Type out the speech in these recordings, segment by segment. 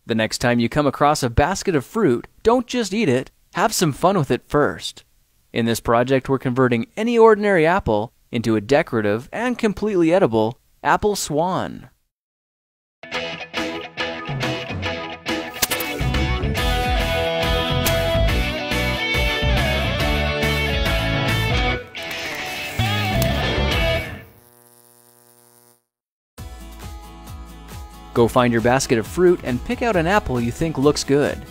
The next time you come across a basket of fruit, don't just eat it, have some fun with it first. In this project, we're converting any ordinary apple into a decorative and completely edible apple swan. Go find your basket of fruit and pick out an apple you think looks good.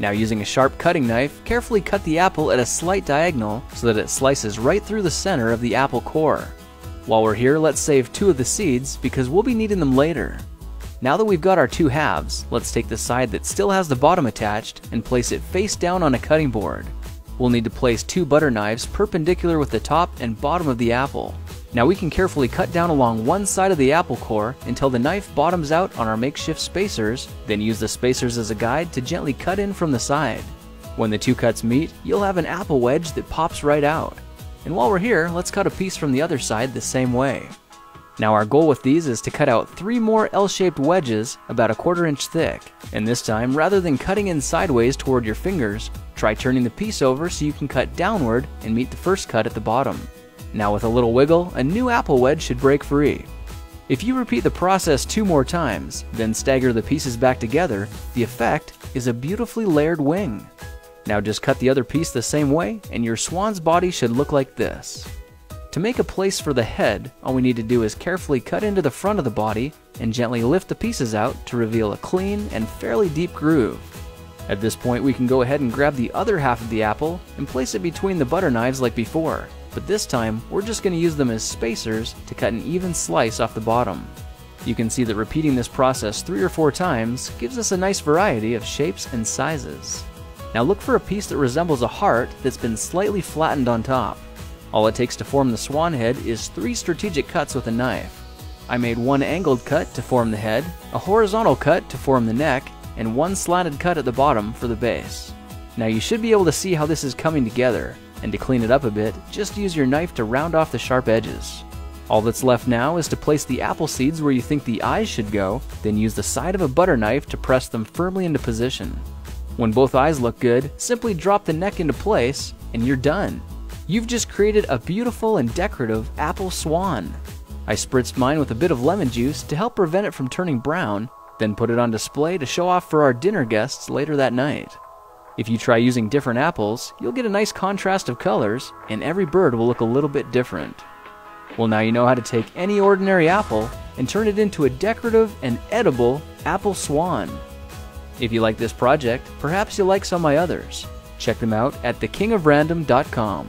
Now, using a sharp cutting knife, carefully cut the apple at a slight diagonal so that it slices right through the center of the apple core. While we're here, let's save 2 of the seeds because we'll be needing them later. Now that we've got our 2 halves, let's take the side that still has the bottom attached and place it face down on a cutting board. We'll need to place 2 butter knives perpendicular with the top and bottom of the apple. Now we can carefully cut down along one side of the apple core until the knife bottoms out on our makeshift spacers, then use the spacers as a guide to gently cut in from the side. When the 2 cuts meet, you'll have an apple wedge that pops right out. And while we're here, let's cut a piece from the other side the same way. Now our goal with these is to cut out 3 more L-shaped wedges about 1/4 inch thick. And this time, rather than cutting in sideways toward your fingers, try turning the piece over so you can cut downward and meet the first cut at the bottom. Now with a little wiggle, a new apple wedge should break free. If you repeat the process 2 more times, then stagger the pieces back together, the effect is a beautifully layered wing. Now just cut the other piece the same way, and your swan's body should look like this. To make a place for the head, all we need to do is carefully cut into the front of the body and gently lift the pieces out to reveal a clean and fairly deep groove. At this point, we can go ahead and grab the other half of the apple and place it between the butter knives like before. But this time, we're just going to use them as spacers to cut an even slice off the bottom. You can see that repeating this process 3 or 4 times gives us a nice variety of shapes and sizes. Now look for a piece that resembles a heart that's been slightly flattened on top. All it takes to form the swan head is 3 strategic cuts with a knife. I made 1 angled cut to form the head, a horizontal cut to form the neck, and 1 slanted cut at the bottom for the base. Now you should be able to see how this is coming together. And to clean it up a bit, just use your knife to round off the sharp edges. All that's left now is to place the apple seeds where you think the eyes should go, then use the side of a butter knife to press them firmly into position. When both eyes look good, simply drop the neck into place, and you're done. You've just created a beautiful and decorative apple swan. I spritzed mine with a bit of lemon juice to help prevent it from turning brown, then put it on display to show off for our dinner guests later that night. If you try using different apples, you'll get a nice contrast of colors, and every bird will look a little bit different. Well, now you know how to take any ordinary apple and turn it into a decorative and edible apple swan. If you like this project, perhaps you'll like some of my others. Check them out at thekingofrandom.com.